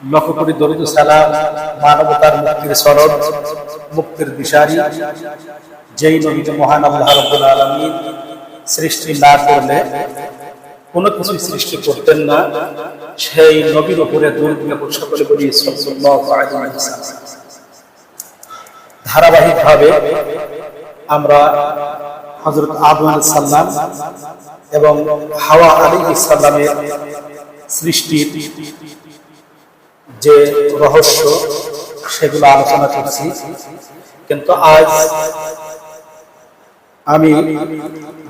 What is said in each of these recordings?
লক্ষ কোটি দরিদ্র সালাম মানবতার মুক্তির সনদ, মুক্তির দিশারি, যেই নবীকে মহান আল্লাহ রাব্বুল আলামিন সৃষ্টি না করলে কোনো কিছু সৃষ্টি করতেন না, সেই নবীর উপরে দরুদ সকলে বলি সাল্লাল্লাহু আলাইহি ওয়াসাল্লাম। ধারাবাহিকভাবে আমরা হযরত আদম আলাইহিস সালাম এবং হাওয়া আলাইহিস সালামের সৃষ্টির যে রহস্য সেগুলো আলোচনা করছি। কিন্তু আজ আমি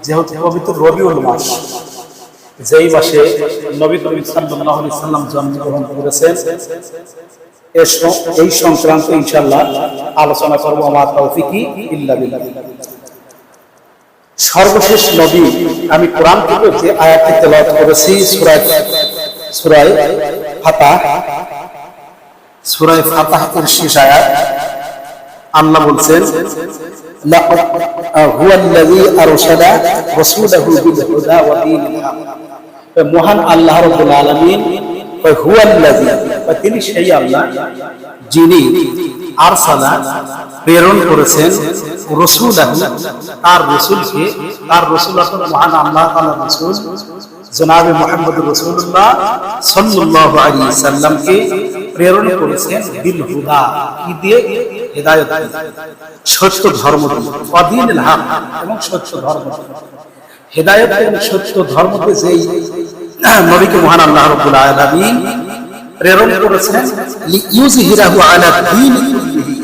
যেহেতু পবিত্র রবিউল মাস, যেই মাসে নবী করিম সাল্লাল্লাহু আলাইহি সাল্লাম জন্মগ্রহণ করেছেন, এই সংক্রান্ত ইনশাআল্লাহ আলোচনা করব। আমার তৌফিকি ইল্লা বিল্লাহ। সর্বশেষ নবী আমি কোরআন থেকে যে আয়াতটি তেলাওয়াত করেছি সূরা ফাতিহার শেষ আয়াত, আল্লাহ বলছেন লাকাদ হুয়াল্লাযী আরসালা রাসূলাহু বিল হুদা ওয়া দীনিল হক। মহান আল্লাহ রাব্বুল আলামিন হুয়াল্লাযী, তিনি সেই আল্লাহ যিনি আরসালা প্রেরণ করেছেন রাসূলাহু, তার রাসূলকে, তার রাসূল হলেন মহান আল্লাহ তাআলার রাসূল জনাবে মুহাম্মদুর রাসূলুল্লাহ সাল্লাল্লাহু আলাইহি সাল্লামকে প্রেরণ করেছেন বিল হুদা, কি দিয়ে? হেদায়েত, সত্য ধর্ম দিয়ে, ওয়াদিনিল হক, এবং সত্য ধর্ম। হেদায়েত এবং সত্য ধর্মকে যেই নবীকে মহান আল্লাহ রাব্বুল আলামিন প্রেরণ করেছেন লিইউযহিরাহু আলা দীন কুল্লিহি,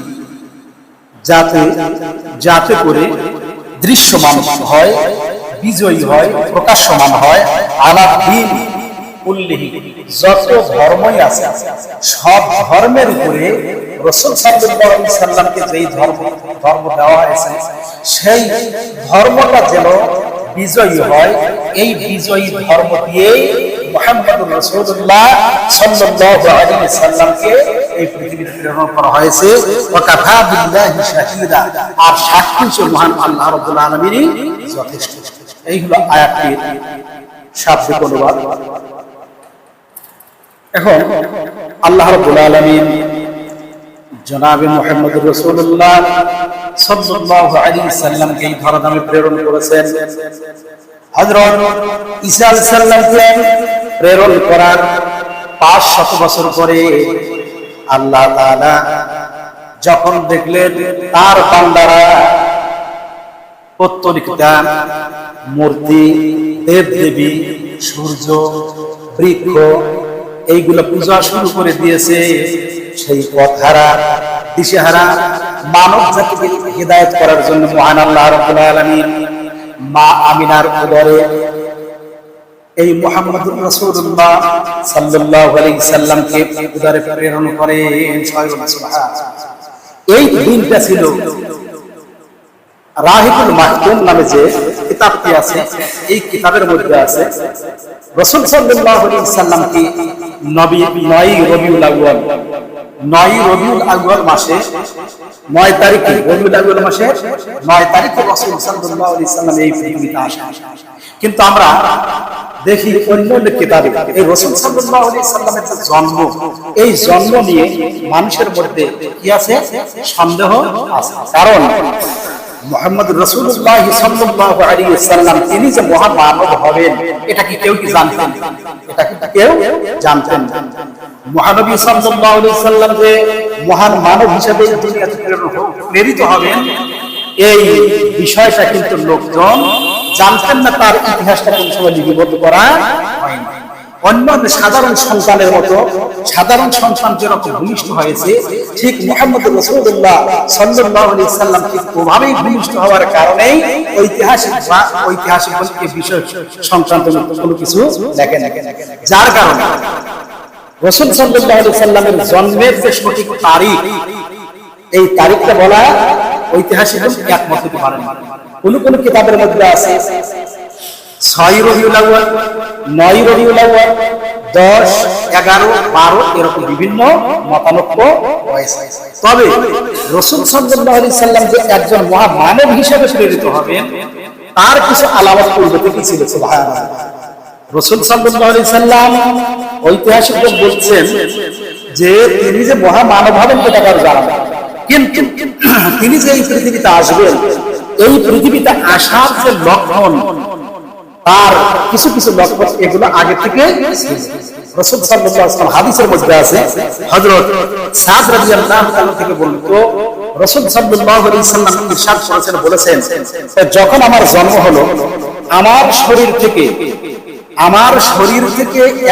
যাতে করে দৃশ্যমান হয়, বিজয়ী হয়, প্রকাশমান হয়, আলা দীন কুল্লিহি, যত ধর্মই আছে সব ধর্মের উপরে রাসূল সাল্লাল্লাহু আলাইহি সাল্লামকে যেই ধর্ম দেওয়া হয়েছে সেই ধর্মটা যেন বিজয়ী হয়, এই বিজয়ী ধর্ম দিয়েই মুহাম্মদুর রাসূলুল্লাহ সাল্লাল্লাহু আলাইহি সাল্লামকে এই পৃথিবীতে প্রেরণ করা হয়েছে। ওয়া কাফা বিল্লাহি শাহিদা, আর সাক্ষী হিসেবে মহান আল্লাহ রাব্বুল আলামিনই যথেষ্ট। এই হলো আয়াতটির শাব্দিক অনুবাদ। এখন আল্লাহ রাব্বুল আলামিন জনাবে মুহাম্মদুর রাসূলুল্লাহ সাল্লাল্লাহু আলাইহি সাল্লামকে এই ধরাধামে প্রেরণ করেছেন। হযরত ঈসা আলাইহিস সালামকে প্রেরণ করার 500 বছর পরে আল্লাহ তাআলা যখন দেখলেন তার বান্দারা পত্তলিকা, মূর্তি, দেবদেবী, সূর্য, বৃক্ষ এইগুলো পূজা শুরু করে দিয়েছে, সেই পথহারা দিশেহারা মানব জাতিকে হিদায়াত করার জন্য মহান আল্লাহ রাব্বুল আলামিন মা আমিনার উদরে এই মুহাম্মদুর রাসূলুল্লাহ সাল্লাল্লাহু আলাইহি সাল্লামকে উদরে প্রেরণ করেন। সুবহানাল্লাহ। এই দিনটা ছিল রাহিকুল মাহতুম নামে যে কিতাবটি আছে, এই কিতাবের মধ্যে আছে রাসূল সাল্লাল্লাহু আলাইহি সাল্লামকে 9 রবিউল আউয়াল, 9 রবিউল আউয়াল মাসে 9 তারিখে, রবিউল আউয়াল মাসের 9 তারিখে রাসূল সাল্লাল্লাহু আলাইহি সাল্লাম এই পৃথিবীতে আসেন। কিন্তু আমরা দেখি অন্য কিতাবে এই রাসূল সাল্লাল্লাহু আলাইহি সাল্লামের যে জন্ম, এই জন্ম নিয়ে মানুষের মধ্যে কি আছে? সন্দেহ আছে। কারণ মুহাম্মদুর রাসূলুল্লাহ সাল্লাল্লাহু আলাইহি সাল্লাম তিনি যে মহান মানব হবেন এটা কি কেউ কি জানতেন? এটা কি কেউ জানতেন না। মহানবী সাল্লাল্লাহু আলাইহি সাল্লাম যে মহান মানব হিসেবে দুনিয়াতে প্রেরিত হবেন এই বিষয়টা কিন্তু লোকজন জানতেন না, তার ইতিহাসটা কোন সময় লিপিবদ্ধ করা হয়নি। অন্যান্য সাধারণ সন্তানের মতো সাধারণ সন্তান যেরকম ভূমিষ্ঠ হয়েছে, ঠিক মুহাম্মদুর রাসূলুল্লাহ সাল্লাল্লাহু আলাইহি সাল্লাম ঠিক ওভাবেই ভূমিষ্ঠ হওয়ার কারণেই ঐতিহাসিক এই বিষয় সংক্রান্ত কোনো কিছু লেখেন, যার কারণে রাসূল সাল্লাল্লাহু আলাইহি সাল্লামের জন্মের যে সঠিক তারিখ, এই তারিখটা বলা ঐতিহাসিক একমত হতে পারেন না। কোন কিতাবের মধ্যে আছে 6 রবিউল আউয়াল, 9 রবিউল আউয়াল, 10, 11, 12 এরকম বিভিন্ন মতানৈক্য রয়েছে। তবে রাসূল সাল্লাল্লাহু আলাইহি সাল্লাম যে একজন মহামানব হিসেবে প্রেরিত হবেন তার কিছু আলামত পূর্ব থেকে ছিল। সুবহানাল্লাহ। রাসূল সাল্লাল্লাহু আলাইহি সাল্লাম ঐতিহাসিকরা বলছেন যে তিনি যে মহামানব হবেন এটা কারো জানা না, কিন্তু তিনি যে এই পৃথিবীতে আসবেন, এই পৃথিবীতে আসার যে লক্ষণ, তার কিছু কিছু লক্ষণ এগুলো আগে থেকে রাসূল সাল্লাল্লাহু আলাইহি ওয়াসাল্লাম হাদিসের মধ্যে আছে। হযরত সাদ রাদিয়াল্লাহু তাআলা থেকে বর্ণিত, রাসূল সাল্লাল্লাহু আলাইহি ওয়াসাল্লাম ইরশাদ করেছেন, যখন আমার জন্ম হলো, আমার শরীর থেকে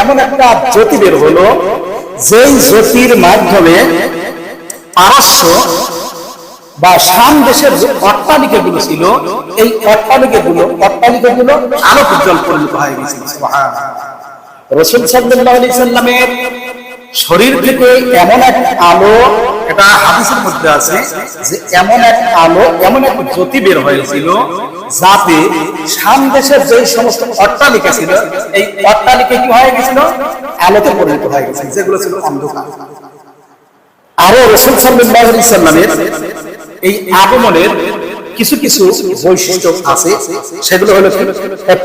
এমন একটা জ্যোতি বের হলো, যেই জ্যোতির মাধ্যমে পারস্য বা শাম দেশের যে অট্টালিকাগুলো ছিল, এই অট্টালিকাগুলো আলোক উজ্জ্বল পরিণত হয়ে গেছিল। রাসূল সাল্লাল্লাহু আলাইহি সাল্লামের শরীর থেকে এমন এক আলো, এটা হাদিসের মধ্যে আছে যে এমন এক আলো, এমন এক জ্যোতি বের হয়েছিল, যাতে শাম দেশের যে সমস্ত অট্টালিকা ছিল, এই অট্টালিকা কি হয়ে গেছিল? আলোতে পরিণত হয়ে গেছিল, যেগুলো ছিল অন্ধকার। আরো রাসূল সাল্লাল্লাহু আলাইহি সাল্লামের এই আগমনের কিছু কিছু বৈশিষ্ট্য আছে, সেগুলো হলো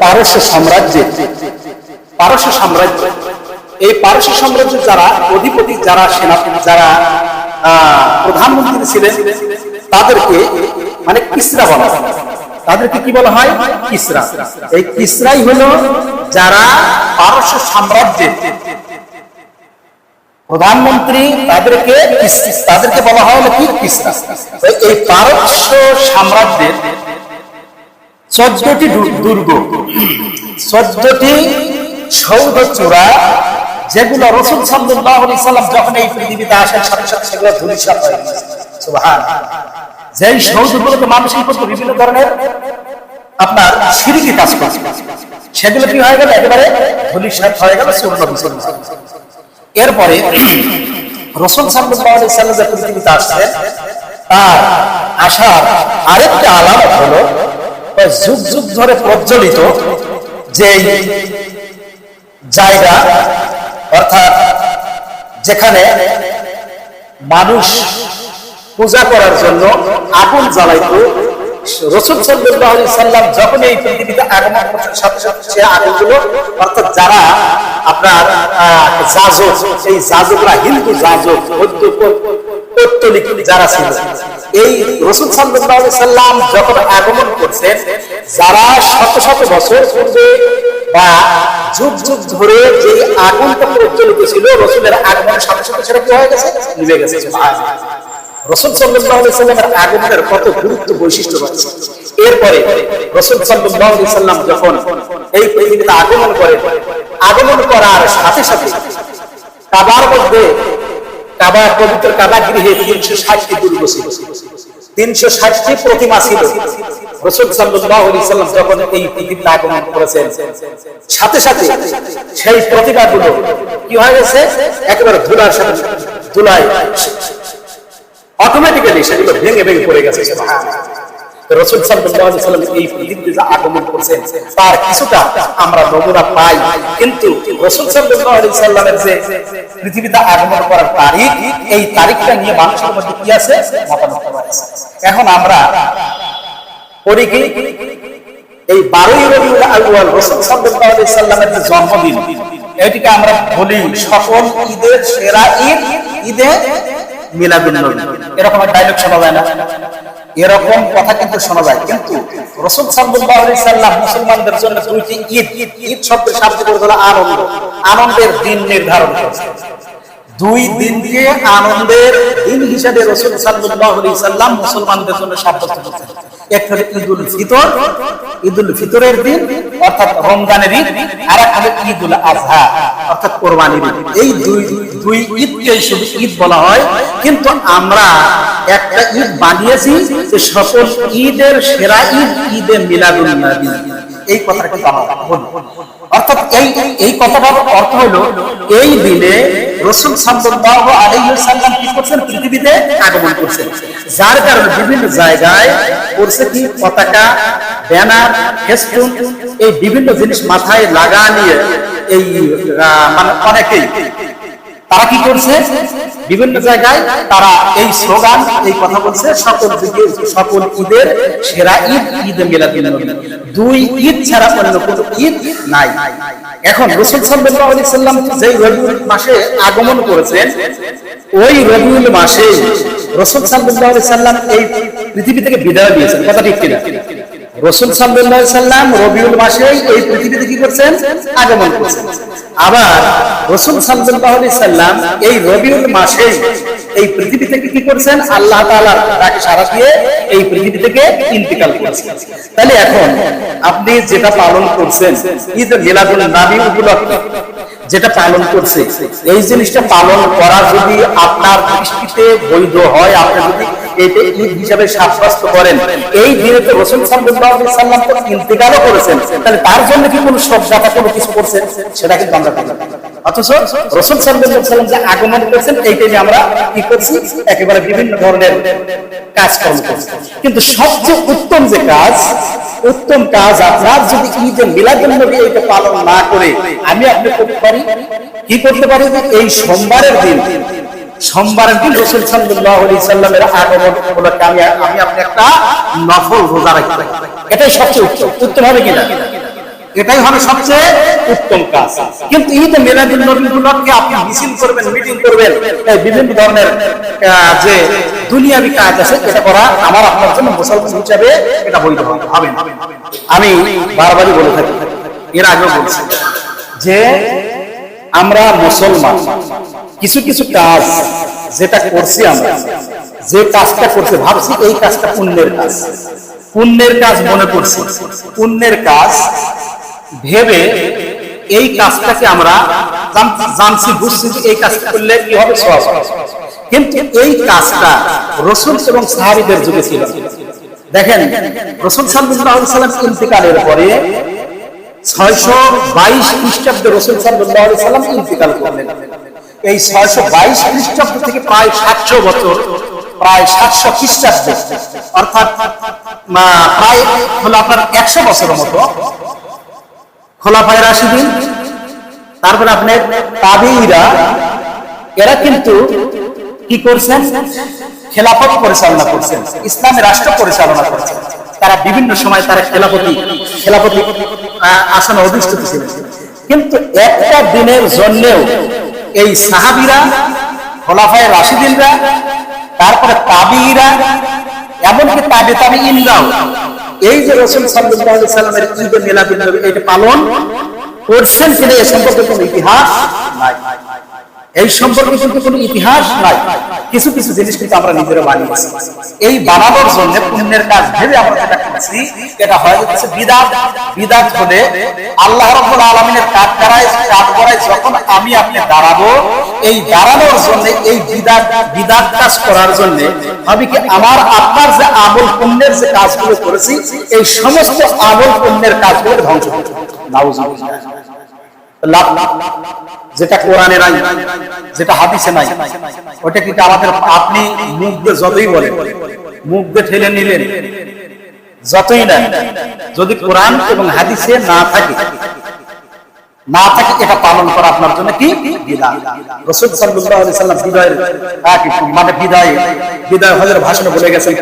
পারস্য সাম্রাজ্য। এই পারস্য সাম্রাজ্যের যারা অধিপতি, যারা প্রধানমন্ত্রী ছিলেন, তাদেরকে মানে কিসরা বলা হয়। তাদেরকে কি বলা হয়? কিসরা। এই কিসরাই হলো যারা পারস্য সাম্রাজ্যের প্রধানমন্ত্রী, তাদেরকে বলা হয় কি? কিসরা। এই পারস্য সাম্রাজ্যের 14টি দুর্গ, 14টি সৌধ চূড়া, যেগুলো রাসূল সাল্লাল্লাহু আলাইহি সাল্লাম যখন এই পৃথিবীতে আসেন, সাথে সাথে সেগুলো ধূলিসাৎ হয়ে গেছে। সুবহানাল্লাহ। যেই সৌধগুলোতে মানুষ করতে বিভিন্ন ধরনের আপনার শিরকি কাজ করে, সেগুলো কি হয়ে গেল? একেবারে ধূলিসাৎ হয়ে গেল, চূর্ণ বিচূর্ণ। এরপরে রাসূল সাল্লাল্লাহু আলাইহি সাল্লাম যে পৃথিবীতে আসছেন, তার আসার আরেকটা আলামত হলো যুগ যুগ ধরে প্রজ্বলিত যে জায়গা, অর্থাৎ যেখানে মানুষ পূজা করার জন্য আগুন জ্বালাইতো, রাসূল সাল্লাল্লাহু আলাইহি সাল্লাম যখন এই পৃথিবীতে আগমন করেছেন, সাথে সাথে সে আগুনগুলো, অর্থাৎ যারা আপনার যাজক, এই যাজকরা, হিন্দু যাজক, পৌত্তলিক যারা ছিল, এই রাসূল সাল্লাল্লাহু আলাইহি সাল্লাম যখন আগমন করছেন, যারা শত শত বছর পূর্বে বা যুগ যুগ ধরে যে আগুনটা প্রজ্বলিত ছিল, রাসূলের আগমনের সাথে সাথে সেটা কি হয়ে গেছে? নিভে গেছে। রাসূল সাল্লাল্লাহু আলাইহি সাল্লামের আগমনের কত গুরুত্ব, বৈশিষ্ট্য রয়েছে। এরপরে রাসূল সাল্লাল্লাহু আলাইহি সাল্লাম যখন এই পৃথিবীতে আগমন করার সাথে সাথে কাবার মধ্যে, পবিত্র কাবা গৃহে 360টি দুর্গ ছিল, 360টি প্রতিমা ছিল। রাসূল সাল্লাল্লাহু আলাইহি সাল্লাম যখন এই পৃথিবীতে আগমন করেছেন, সাথে সাথে সেই প্রতিমাগুলো কি হয়ে গেছে? একেবারে ধুলায় অটোমেটিক্যালি সেগুলো ভেঙে পড়ে গেছে। রাসূল সাল্লাল্লাহু আলাইহি সাল্লাম এই পৃথিবীতে যা আগমন করেছেন, তার কিছুটা আমরা নমুনা পাই, কিন্তু রাসূল সাল্লাল্লাহু আলাইহি সাল্লামের যে পৃথিবীতে আগমন করার তারিখ, এই তারিখটা নিয়ে মানুষের মধ্যে কি আছে? মতামত আছে। এখন আমরা পড়ি কি এই 12ই রবিউল আউয়াল রাসূল সাল্লাল্লাহু আলাইহি সাল্লামের যে জন্মদিন, এটিকে আমরা বলি সকল ঈদের সেরা ঈদ, ঈদে মিলাদুন নবী। এরকম একটা ডায়লগ শোনা যায় না? এরকম কথা কিন্তু শোনা যায়, কিন্তু রাসূল সাল্লাল্লাহু আলাইহি সাল্লাম মুসলমানদের জন্য দুইটি ঈদ শব্দের শাব্দিক অর্থ হলো আনন্দ, আনন্দের দিন নির্ধারণ করেছেন। দুই দিনকে আনন্দের দিন হিসেবে রাসূল সাল্লাল্লাহু আলাইহি সাল্লাম মুসলমানদের জন্য সাব্যস্ত করেছেন। এক হলো ঈদুল ফিতরের দিন, অর্থাৎ রমজানের ঈদ, আর এক হলো ঈদুল আযহা, অর্থাৎ কোরবানির ঈদ। এই দুই ঈদকে শুধু ঈদ বলা হয়, কিন্তু আমরা একটা ঈদ বানিয়েছি যে সকল ঈদের সেরা ঈদ, ঈদে মিলাদুন নবী। এই কথাটা কিন্তু আমরা বলি, অর্থাৎ এই কথাটার অর্থ হলো এই দিনে রাসূল সাল্লাল্লাহু আলাইহি ওয়াসাল্লাম কি করছেন? পৃথিবীতে আগমন করছেন, যার কারণে বিভিন্ন জায়গায় করছে কি পতাকা, ব্যানার, ফেস্টুন, এই বিভিন্ন জিনিস মাথায় লাগা নিয়ে এই মানে অনেকেই তারা কি করছে? বিভিন্ন জায়গায় তারা এই স্লোগান, এই কথা বলছে, সকল ঈদের সেরা ঈদ, ঈদে মিলাদুন নবী। দুই ঈদ ছাড়া অন্য কোনো ঈদ নাই। এখন রাসূল সাল্লাল্লাহু আলাইহি সাল্লাম যেই রবিউল মাসে আগমন করেছেন, ওই রবিউল মাসে রাসূল সাল্লাল্লাহু আলাইহি সাল্লাম এই পৃথিবী থেকে বিদায় নিয়েছেন। কথা ঠিক কিনা? রাসূল সাল্লাল্লাহু আলাইহি সাল্লাম রবিউল মাসে এই পৃথিবীতে কি করছেন? আগমন করেছেন। আবার রাসূল সাল্লাল্লাহু আলাইহি সাল্লাম এই রবিউল মাসে এই পৃথিবী থেকে কি করেছেন? আল্লাহ তাআলার ডাকে সাড়া দিয়ে এই পৃথিবী থেকে ইন্তিকাল করেছেন। তাহলে এখন আপনি যেটা পালন করছেন ঈদ মিলাদুন নবী উপলক্ষে যেটা পালন করছে, এই জিনিসটা পালন করা যদি আপনার দৃষ্টিতে বৈধ হয়, আপনি যদি এটা ঈদ হিসাবে সাব্যস্ত করেন, এই দিনে তো রাসূল সাল্লাল্লাহু আলাইহি সাল্লাম তো ইন্তিকালও করেছেন, তাহলে তার জন্য কি কোনো শব্দটা কোনো কিছু করছেন? সেটা কিন্তু আমরা জানি না। অথচ রাসূল সাল্লাল্লাহু আলাইহি সাল্লাম যে আগমন করেছেন, এইটাই আমরা কি করছি? একেবারে বিভিন্ন ধরনের কাজকর্ম করছি। কিন্তু সবচেয়ে উত্তম যে কাজ, উত্তম কাজ আপনার যদি ঈদে মিলাদুন নবী এটা পালন না করে আমি আপনি করতে পারি, কি করতে পারি? এই সোমবারের দিন রাসূল সাল্লাল্লাহু আলাইহি সাল্লামের আগমন উপলক্ষে আমি আপনি একটা নফল রোজা রাখতে পারি। এটাই সবচেয়ে উত্তম হবে কিনা? এটাই হবে সবচেয়ে উত্তম কাজ। কিন্তু ঈদে মিলাদুন নবী উপলক্ষে আপনি মিছিল করবেন, মিটিং করবেন, বিভিন্ন ধরনের যে দুনিয়াবি কাজ আছে, এটা করা আমার আপনার জন্য মুসলমান হিসাবে এটা বৈধ হবে না। আমি বারবারই বলে থাকি, এর আগেও বলছি যে আমরা মুসলমান কিছু কিছু কাজ যেটা করছি, আমরা যে কাজটা করতে ভাবছি এই কাজটা পুণ্যের কাজ, পুণ্যের কাজ মনে করছি, পুণ্যের কাজ ভেবে এই কাজটাকে আমরা জানছি, বুঝছি যে এই কাজটা করলে কি হবে, সওয়াব। কিন্তু এই কাজটা রাসূল এবং সাহাবীদের যুগে ছিল। দেখেন রাসূল সাল্লাল্লাহু আলাইহি সাল্লাম ইন্তিকালের পরে 622 খ্রিস্টাব্দে রাসূল সাল্লাল্লাহু আলাইহি সাল্লাম ইন্তিকাল করলেন। এই 622 খ্রিস্টাব্দ থেকে প্রায় 700 বছর, প্রায় 700 খ্রিস্টাব্দে, অর্থাৎ প্রায় হলো আপনার 100 বছরের মতো খোলাফায়ে রাশিদিন, তারপরে আপনার তাবেঈরা, এরা কিন্তু কি করছেন? খেলাফত পরিচালনা করছেন, ইসলামের রাষ্ট্র পরিচালনা করছেন। তারা বিভিন্ন সময় তারা খেলাফতি আসনে অধিষ্ঠিত ছিলেন। কিন্তু একটা দিনের জন্যও এই সাহাবীরা, খোলাফায়ে রাশিদিনরা, তারপরে তাবেঈরা, এমনকি তাবেঈনরাও এই যে রাসূল সাল্লাল্লাহু আলাইহি সাল্লামের ঈদে মিলাদুন নবী এটা পালন করছেন কিনা এই সম্পর্কে কোনো ইতিহাস নাই। এই সম্পর্কে কিন্তু কোনো ইতিহাস নাই। কিছু কিছু জিনিস কিন্তু আমরা নিজেরা বানিয়েছি। এই বানানোর জন্য পুণ্যের কাজ ভেবে আমরা যেটা করছি, এটা হয়ে যাচ্ছে বিদআত। বিদআত হলে আল্লাহ রাব্বুল আলামিনের কাঠগড়ায় যখন আমি আপনি দাঁড়াবো, এই দাঁড়ানোর জন্য এই বিদআত কাজ করার জন্য হবে কি আমার আপনার যে আমল পুণ্যের যে কাজগুলো করেছি, এই সমস্ত আমল পুণ্যের কাজগুলো ধ্বংস হবে। নাউযুবিল্লাহ। যেটা কোরআনে নাই, যেটা হাদিসে নাই, ওটা কিন্তু আমাদের আপনি মুখ দিয়ে যতই বলেন, মুখ দিয়ে ঠেলে নিলেন, যতই নাই, যদি কোরআন এবং হাদিসে না থাকে এটা পালন করা আপনার জন্য কি বিদআত। রাসূল সাল্লাল্লাহু আলাইহি সাল্লাম বিদায় হজের ভাষণে বলে গেছেন,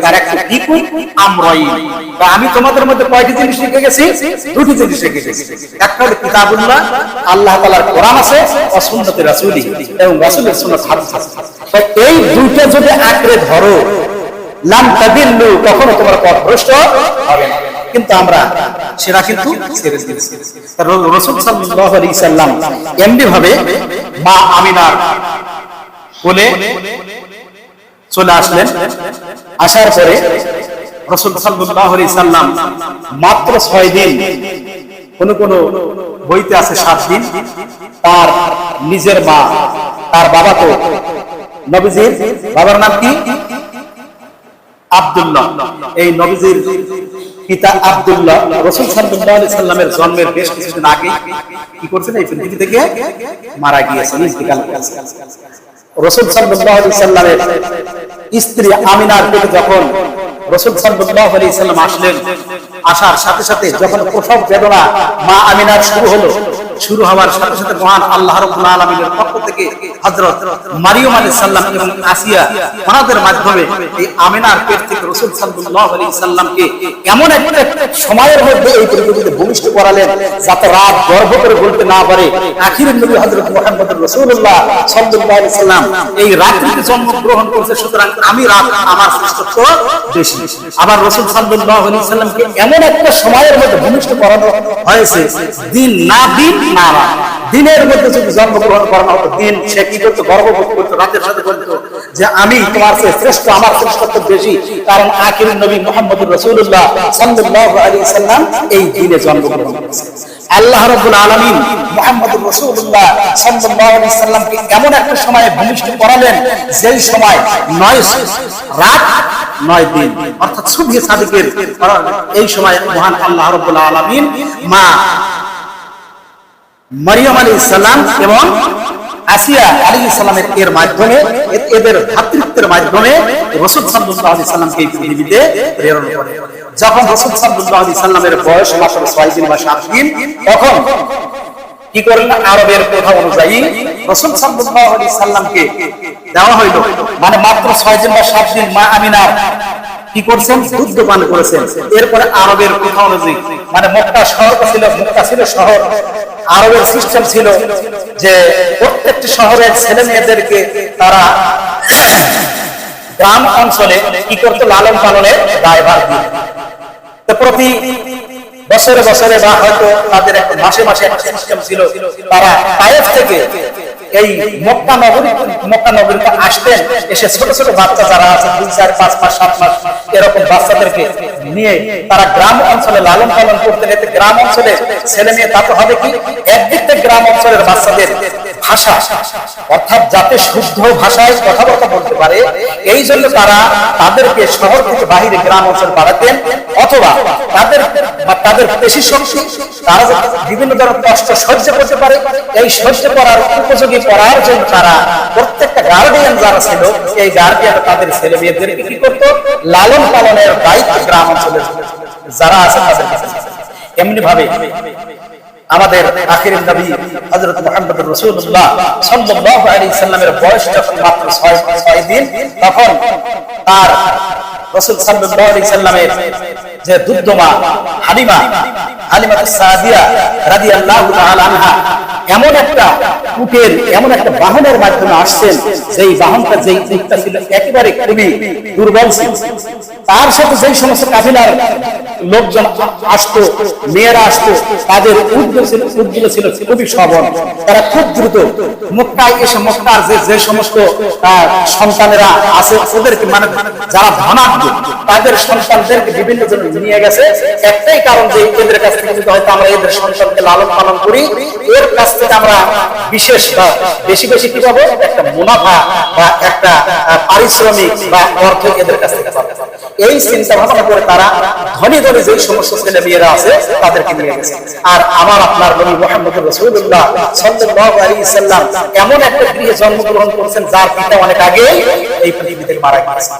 আমি তোমাদের মধ্যে কয়টি জিনিস রেখে গেছি? দুটি জিনিস রেখে গেছি। একটা হলো কিতাবুল্লাহ, আল্লাহ তাআলার কোরআন আছে, ও সুন্নতে রাসূলি, এবং রাসূলের সুন্নাত হাদিস আছে। এই দুইটা যদি আঁকড়ে ধরো, লাম তাদিল্লু, কখনো তোমার পথ ভ্রষ্ট হবে না। কিন্তু আমরা সেটা কিন্তু ছেড়ে দিয়েছি। রাসূল সাল্লাল্লাহু আলাইহি সাল্লাম এমনি ভাবে মা আমিনার কোলে চলে আসলেন। আসার পরে রাসূল সাল্লাল্লাহু আলাইহি সাল্লাম মাত্র 6 দিন, কোন বইতে আছে 7 দিন, তার নিজের মা, তার বাবা, তো নবীজির বাবার নাম কি? আব্দুল্লাহ। এই নবীজির পিতা আব্দুল্লাহ রাসূল সাল্লাল্লাহু আলাইহি সাল্লামের জন্মের বেশ কিছুদিন আগে কি করছেন? এই পৃথিবী থেকে মারা গিয়েছেন, ইন্তিকাল করেছেন। রাসূল সাল্লাল্লাহু আলাইহি সাল্লামের স্ত্রী আমিনার পেটে যখন রাসূল সাল্লাল্লাহু আলাইহি সাল্লাম আসলেন, আসার সাথে সাথে যখন প্রসব বেদনা মা আমিনার শুরু হলো, শুরু হওয়ার সাথে সাথে মহান আল্লাহ রাব্বুল আলামিনের পক্ষ থেকে হযরত মারিয়াম আলাইহিস সালাম এবং আসিয়া ওনাদের মাধ্যমে এই আমিনার পেট থেকে রাসূল সাল্লাল্লাহু আলাইহি সাল্লামকে এমন একটা সময়ের মধ্যে এই পৃথিবীতে ভূমিষ্ঠ করালেন যাতে রাত গর্ভ করে বলতে না পারে আখিরের নবী হযরত মুহাম্মদুর রাসূলুল্লাহ সাল্লাল্লাহু আলাইহি সাল্লাম এই রাত্রিতে জন্মগ্রহণ করেছে, সুতরাং আমি রাত আমার শ্রেষ্ঠত্ব বেশি। আবার রাসূল সাল্লাল্লাহু আলাইহি সাল্লামকে এমন একটা সময়ের মধ্যে ভূমিষ্ঠ করানো হয়েছে দিন না রাত। দিনের মধ্যে যদি জন্মগ্রহণ করানো হতো দিন সে কি করতো, গর্ববোধ করতো, রাতের সাথে বলতো যে আমি তোমার চেয়ে শ্রেষ্ঠ, আমার শ্রেষ্ঠত্ব বেশি, কারণ আখিরের নবী মুহাম্মদুর রাসূলুল্লাহ সাল্লাল্লাহু আলাইহি সাল্লাম এই দিনে জন্মগ্রহণ করেছেন। আল্লাহ রাব্বুল আলামিন মুহাম্মদুর রাসূলুল্লাহ সাল্লাল্লাহু আলাইহি সাল্লামকে এমন একটা সময়ে ভূমিষ্ঠ করালেন যেই সময় 9 রাত 9 দিন, অর্থাৎ সুবহে সাদিকের এই সময় মহান আল্লাহ রাব্বুল আলামিন মা মারিয়াম আলাইহিস সালাম এবং আসিয়া আলাইহিস সালামের এর মাধ্যমে, এদের ভাতৃত্বের মাধ্যমে রাসূল সাল্লাল্লাহু আলাইহি সাল্লামকে এই পৃথিবীতে প্রেরণ করেন। যখন রাসূল সাল্লাল্লাহু আলাইহি সাল্লামের বয়স মাত্র 6 দিন বা 7 দিন, তখন কি করলেন, আরবের প্রথা অনুযায়ী রাসূল সাল্লাল্লাহু আলাইহি সাল্লামকে দেওয়া হইল, মানে মাত্র 6 দিন বা 7 দিন মা আমিনার কি করছেন, দুধ পান করেছেন। এরপরে আরবের প্রথা অনুযায়ী, মানে মক্কা শহর ছিল শহর, আরবের সিস্টেম ছিল যে প্রত্যেকটি শহরের ছেলে মেয়েদেরকে তারা গ্রাম অঞ্চলে কি করতো, লালন পালনের দায়ভার দিত। তো প্রতি বছরে বছরে বা হয়তো তাদের একটা মাসে মাসে একটা সিস্টেম ছিল, তারা তায়েফ থেকে এই মক্কা নগরীতে আসতেন, এসে ছোট ছোট বাচ্চা যারা আছে 2, 4, 5 মাস 7 মাস এরকম বাচ্চাদেরকে নিয়ে তারা গ্রাম অঞ্চলে লালন পালন করতেন। এতে গ্রাম অঞ্চলে ছেলে মেয়ে তাতে হবে কি, একদিক থেকে গ্রাম অঞ্চলের বাচ্চাদের ভাষা অর্থাৎ যাতে শুদ্ধ ভাষায় কথাবার্তা বলতে পারে, এই জন্য তাদেরকে শহর থেকে বাহিরে গ্রাম অঞ্চল পাঠাতেন, অথবা তাদের পেশি শক্তি তারা বিভিন্ন ধরনের কষ্ট সহ্য করতে পারে, এই সহ্য করার উপযোগী করার জন্য তারা প্রত্যেকটা গার্ডিয়ান যারা ছিল, এই গার্ডিয়ান তাদের ছেলে মেয়েদেরকে কি করতো, লালন পালনের দায়িত্ব গ্রাম অঞ্চলের যারা আছে তাদের কাছে। এমনি ভাবে আমাদের আখিরের নবী হযরত মুহাম্মদুর রাসূলুল্লাহ সাল্লাল্লাহু আলাইহি সাল্লামের বয়স যখন মাত্র 6 দিন, তখন তার রাসূল সাল্লাল্লাহু আলাইহি সাল্লামের যে দুধমা হালিমাতুস সাদিয়া রাদিয়াল্লাহু তাআলা আনহা এমন একটা বাহনের মাধ্যমে আসছেন, যেই বাহনটা যেই উটটা ছিল একেবারে খুবই দুর্বল ছিল। তার সাথে যেই সমস্ত কাফিলার লোকজন আসতো, মেয়েরা আসতো, তাদের উটগুলো ছিল খুবই সবল। তারা খুব দ্রুত মক্কায় এসে মক্কার যে সমস্ত সন্তানেরা আছে ওদেরকে, মানে যারা ধনাঢ্য তাদের সন্তানদেরকে বিভিন্ন জন নিয়ে গেছে, একটাই কারণ যে এদের কাছ থেকে যদি হয়তো আমরা এদের সন্তানকে লালন পালন করি, এর কাছ থেকে আমরা বিশেষ বা বেশি বেশি কি পাবো, একটা মুনাফা বা একটা পারিশ্রমিক বা অর্থ এদের কাছ থেকে পাবো। এই চিন্তা ভাবনা করে তারা ধনী ধনী যে সমস্ত ছেলে মেয়েরা আছে তাদেরকে নিয়ে গেছে। আর আমার আপনার নবী মুহাম্মদুর রাসূলুল্লাহ সাল্লাল্লাহু আলাইহি সাল্লাম এমন একটা গৃহে জন্মগ্রহণ করেছেন যার পিতা অনেক আগে এই পৃথিবী থেকে মারা গেছে।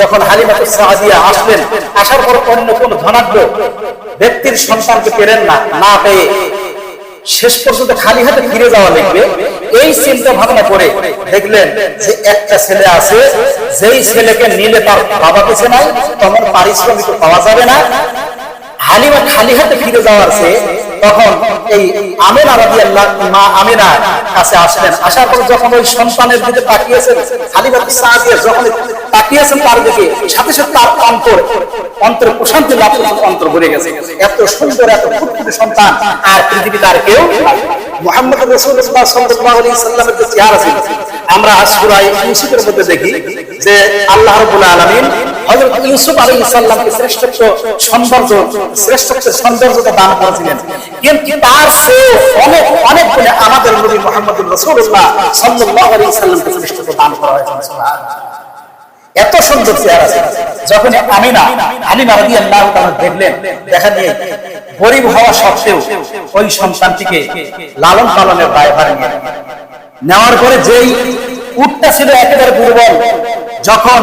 যখন হালিমাতুস সাদিয়া আসলেন, আসার পর অন্য কোন ধনাঢ্য ব্যক্তির সন্তানকে পেলেন না পেয়ে শেষ পর্যন্ত খালি হাতে ফিরে যাওয়া লাগবে, এই চিন্তা ভাবনা করে দেখলেন যে একটা ছেলে আছে, যেই ছেলেকে নিলে তার বাবা বেঁচে নাই, তখন পারিশ্রমিক পাওয়া যাবে না। হালিমা খালি হাতে ফিরে যাওয়ার চেয়ে তখন এই আমিনা রাদিয়াল্লাহু মা আমিনা কাছে আসলেন। আসার পর যখন ওই সন্তানের দিকে তাকিয়েছেন, হালিমাতুস সাদিয়া যখন তাকিয়েছেন তার দিকে, সাথে সাথে তার অন্তরে প্রশান্তি লাভ করে অন্তর ভরে গেছে। এত সুন্দর এত ফুটফুটে সন্তান আর পৃথিবীতে আর কেউ নাই। মুহাম্মদ রাসূলুল্লাহ সাল্লাল্লাহু আলাইহি সাল্লামের যে চেহারা ছিল, আমরা সূরা ইউসুফের মধ্যে দেখি যে আল্লাহ রাব্বুল আলামিন হযরত ইউসুফ আলাইহিস সালামকে শ্রেষ্ঠত্বের সৌন্দর্যতা দান করেছিলেন, কিন্তু তার চেয়ে অনেক গুণে আমাদের নবী মুহাম্মদ রাসূলুল্লাহ সাল্লাল্লাহু আলাইহি সাল্লামকে শ্রেষ্ঠত্ব দান করা হয়েছে। সুবহানাল্লাহ, এত সুন্দর চেহারা ছিল। যখন হালিমা রাদিয়াল্লাহু তাআলা দেখলেন, দেখা নিয়ে গরীব হওয়া সত্ত্বেও ওই সন্তানটিকে লালন পালনের দায়ভার নেওয়ার পরে যেই উটটা ছিল একেবারে দুর্বল, যখন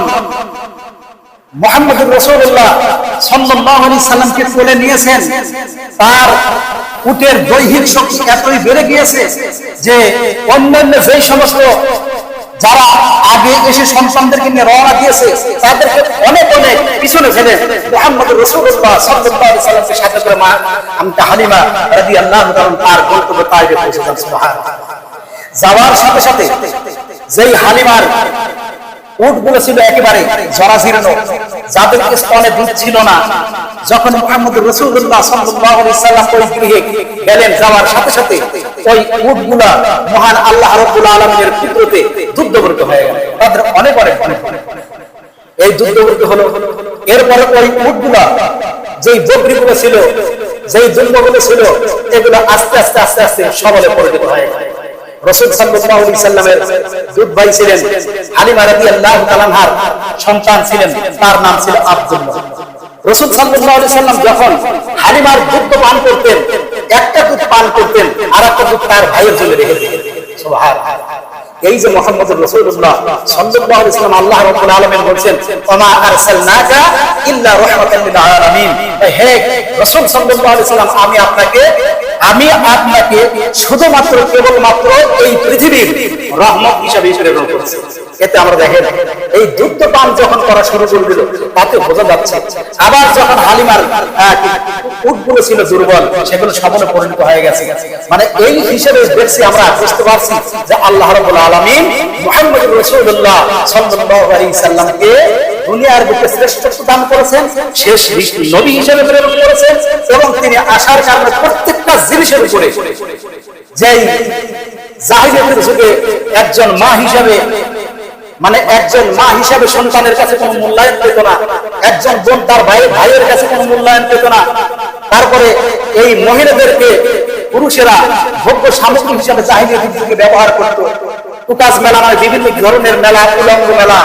মুহাম্মদুর রাসূলুল্লাহ সাল্লাল্লাহু আলাইহি সাল্লামকে কোলে নিয়েছেন, তার উটের দৈহিক শক্তি এতই বেড়ে গিয়েছে যে অন্যান্য যেই সমস্ত যারা আগে এসে সন্তানদেরকে নিয়ে রওনা দিয়েছে তাদেরকে অনেক অনেক পিছনে ফেলে মুহাম্মদ রাসূলুল্লাহ সাল্লাল্লাহু আলাইহি সাল্লামকে সাথে করে মা আমতা হালিমা রাদিয়াল্লাহু তাআলা তার গন্তব্য তায়েফে পৌঁছলেন। সুবহানাল্লাহ। যাওয়ার সাথে সাথে যেই হালিমার উটগুলো ছিল একেবারে জরাজীর্ণ, যাদের স্তনে দুধ ছিল না, যখন মুহাম্মদ রাসূলুল্লাহ সাল্লাল্লাহু আলাইহি সাল্লাম ওই গৃহে গেলেন, যাওয়ার সাথে সাথে ওই উটগুলা মহান আল্লাহ রাব্বুল আলামিনের কুদরতে দুগ্ধবর্ত হয়ে গেল। তাদের অনেক অনেক এই দুগ্ধবর্ত হলো। এরপরে ওই উটগুলা যেই বকরিগুলো ছিল, যেই দুম্বগুলো ছিল, এগুলো আস্তে আস্তে আস্তে আস্তে সবলে পরিণত হয়ে গেল। রাসূল সাল্লাল্লাহু আলাইহি সাল্লামের দুধ ভাই ছিলেন হালিমা রাদিয়াল্লাহু তাআলা আনহার সন্তান ছিলেন, তার নাম ছিল আব্দুল্লাহ। রাসূল সাল্লাল্লাহু আলাইহি সাল্লাম যখন হালিমার দুধ পান করতেন, একটা দুধ পান করতেন আর একটা দুধ তার ভাইয়ের জন্য রেখে দিতেন। সুবহানাল্লাহ। এই যে মুহাম্মদ রাসূলুল্লাহ সাল্লাল্লাহু আলাইহি সাল্লাম আল্লাহ রাব্বুল আলামিন বলেন ওমা আরসালনাকা ইল্লা রাহমাতাল লিল আলামিন, হে রাসূল সাল্লাল্লাহু আলাইহি সাল্লাম আমি আপনাকে শুধুমাত্র কেবলমাত্র এই পৃথিবীর রহমত হিসেবে প্রেরণ করেছি। এতে আমরা দেখেন এই দুগ্ধ পান যখন করা শুরু করে দিল তাতে বোঝা যাচ্ছে আবার যখন হালিমার উটগুলো ছিল দুর্বল, সেগুলো সবলে পরিণত হয়ে গেছে। মানে এই হিসেবে দেখছি আমরা বুঝতে পারছি যে আল্লাহ রাব্বুল আলামিন মুহাম্মদ রাসূলুল্লাহ সাল্লাল্লাহু আলাইহি সাল্লামকে দুনিয়ার বুকে শ্রেষ্ঠত্ব দান করেছেন, শেষ নবী হিসেবে প্রেরণ করেছেন এবং তিনি আসার কারণে প্রত্যেকটা জিনিসের উপরে যেই জাহিলিয়াতের যুগে একজন মা হিসেবে সন্তানের কাছে কোনো মূল্যায়ন পেত না, একজন বোন তার ভাইয়ের কাছে কোনো মূল্যায়ন পেত না। তারপরে এই মহিলাদেরকে পুরুষেরা ভোগ্য সামগ্রী হিসাবে জাহিলিয়াতের যুগে ব্যবহার করত। উকাস মেলা মানে বিভিন্ন ধরনের মেলা, উলঙ্গ মেলা,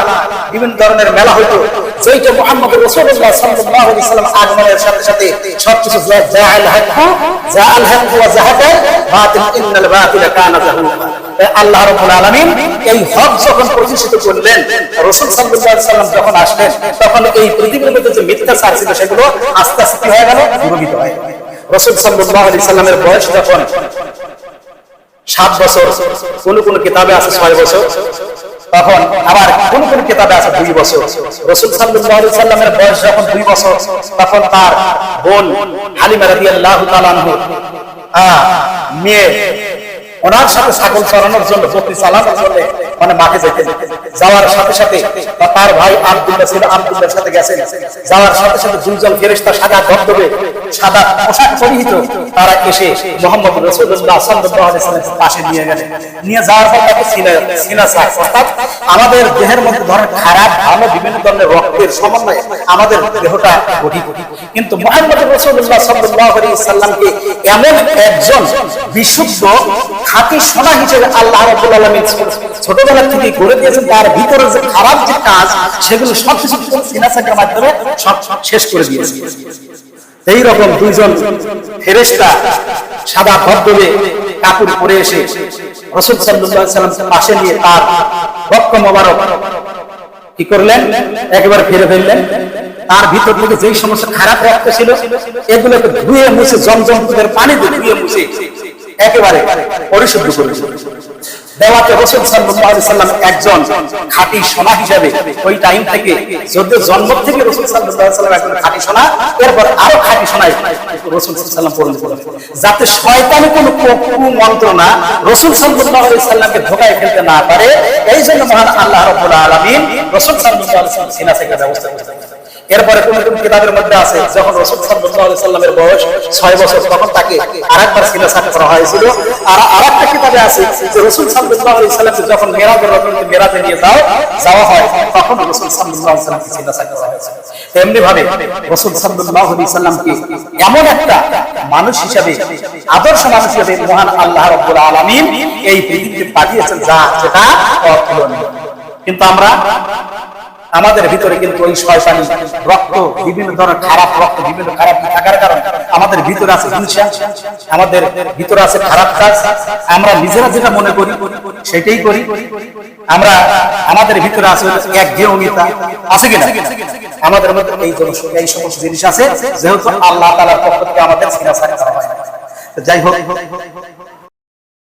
বিভিন্ন ধরনের মেলা হইতো, যেইটা মুহাম্মদ রাসূলুল্লাহ সাল্লাল্লাহু আলাইহি সাল্লাম আগমনের সাথে সাথে সবকিছু জাআল হক ওয়া যাহাকাল বাতিল ইন্নাল বাতিলা কানা যাহুকা। আল্লাহ রাব্বুল আলামিন এই হক যখন প্রতিষ্ঠিত করলেন, রাসূল সাল্লাল্লাহু আলাইহি সাল্লাম যখন আসলেন, তখন এই পৃথিবীর মধ্যে যে মিথ্যাচার ছিল সেগুলো আস্তে আস্তে হয়ে গেল, দূরীভূত হয়ে গেল। রাসূল সাল্লাল্লাহু আলাইহি সাল্লামের বয়স যখন 7 বছর, কোন কিতাবে আছে 6 বছর, তখন আবার কোন কিতাবে আছে 2 বছর। রাসূল সাল্লাল্লাহু আলাইহি সাল্লামের বয়স যখন 2 বছর, তখন তার বোন হালিমা রাদিয়াল্লাহু তাআলা আনহা মেয়ে ওনার সাথে ছাগল চরানোর জন্য, বকরি চালানোর জন্য মানে মাঠে যেতেন। যাওয়ার সাথে সাথে তার ভাই আব্দুল্লাহ ছিল, আব্দুল্লাহর সাথে গেছেন। যাওয়ার সাথে সাথে দুইজন ফেরেশতা সাদা ধবধবে সাদা পোশাক পরিহিত তারা এসে মুহাম্মদ রাসূলুল্লাহ সাল্লাল্লাহু আলাইহি সাল্লামের পাশে নিয়ে গেলেন। নিয়ে যাওয়ার পর তাকে সিনা সাক, অর্থাৎ আমাদের দেহের মধ্যে ধরনের খারাপ ভালো বিভিন্ন ধরনের রক্তের সমন্বয়ে আমাদের দেহটা গঠিত, কিন্তু মুহাম্মদ রাসূলুল্লাহ সাল্লাল্লাহু আলাইহি সাল্লামকে এমন একজন বিশুদ্ধ খাঁটি সোনা হিসেবে আল্লাহ রাব্বুল আলামিন ছোটবেলা থেকে গড়ে দিয়েছেন। তার ভিতরে যে খারাপ যে কাজ সেগুলো সবকিছু সিনা সাকের মাধ্যমে সব শেষ করে দিয়েছে। এই রকম দুইজন ফেরেশতা সাদা ধবধবে কাপড় পরে এসে রাসূল সাল্লাল্লাহু আলাইহি সাল্লামের পাশে নিয়ে তার রক্ত মোবারক কি করলেন, একেবারে ফিরে ফেললেন। তার ভিতর থেকে যেই সমস্ত খারাপ রক্ত ছিল এগুলোকে ধুয়ে মুছে জমজমের পানিতে ধুয়ে মুছে একেবারে পরিশুদ্ধ করে দেওয়াতে রাসূল সাল্লাল্লাহু আলাইহি সাল্লাম একজন খাঁটি সোনা হিসেবে ওই টাইম থেকে, যদিও জন্ম থেকে রাসূল সাল্লাল্লাহু আলাইহি সাল্লাম একজন খাঁটি সোনা, এরপর আরো খাঁটি সোনায় রাসূল সাল্লাল্লাহু আলাইহি সাল্লাম পরিণত করলেন, যাতে শয়তানি কোনো কুমন্ত্রণা রাসূল সাল্লাল্লাহু আলাইহি সাল্লামকে ধোঁকায় ফেলতে না পারে। এই জন্য মহান আল্লাহ রাব্বুল আলামিন রাসূল সাল্লাল্লাহু আলাইহি সাল্লাম সিনা থেকে ব্যবস্থা করেছেন। এরপরে কোন কিতাবের মধ্যে আছে যখন রাসূল সাল্লাল্লাহু আলাইহি সাল্লামের বয়স 6 বছর, তখন তাকে আরেকবার সিনা সাক করা হয়েছিল। আর আরেকটা কিতাবে আছে যে রাসূল সাল্লাল্লাহু আলাইহি সাল্লামকে যখন মেরাজে নিয়ে যাওয়া হয়, তখন রাসূল সাল্লাল্লাহু আলাইহি সাল্লামকে সিনা সাক করা হয়েছিল। এমনি ভাবে রাসূল সাল্লাল্লাহু আলাইহি সাল্লামকে এমন একটা মানুষ হিসেবে, আদর্শ মানুষ হিসেবে মহান আল্লাহ রাব্বুল আলামিন এই পৃথিবীতে পাঠিয়েছেন, যেটা অতুলনীয়। কিন্তু আমাদের ভিতরে কিন্তু ওই শয়তানি রক্ত, বিভিন্ন ধরনের খারাপ রক্ত, বিভিন্ন খারাপ থাকার কারণে আমাদের ভিতরে আছে হিংসা, আমাদের ভিতরে আছে খারাপ কাজ। আমরা নিজেরা যেটা মনে করি সেটাই করি। আমাদের ভিতরে আছে একঘেয়েমিতা, আছে কিনা? আমাদের মধ্যে এই সমস্ত জিনিস আছে, যেহেতু আল্লাহ তাআলার পক্ষ থেকে আমাদের সিনা সাক করা হয়। যাই হোক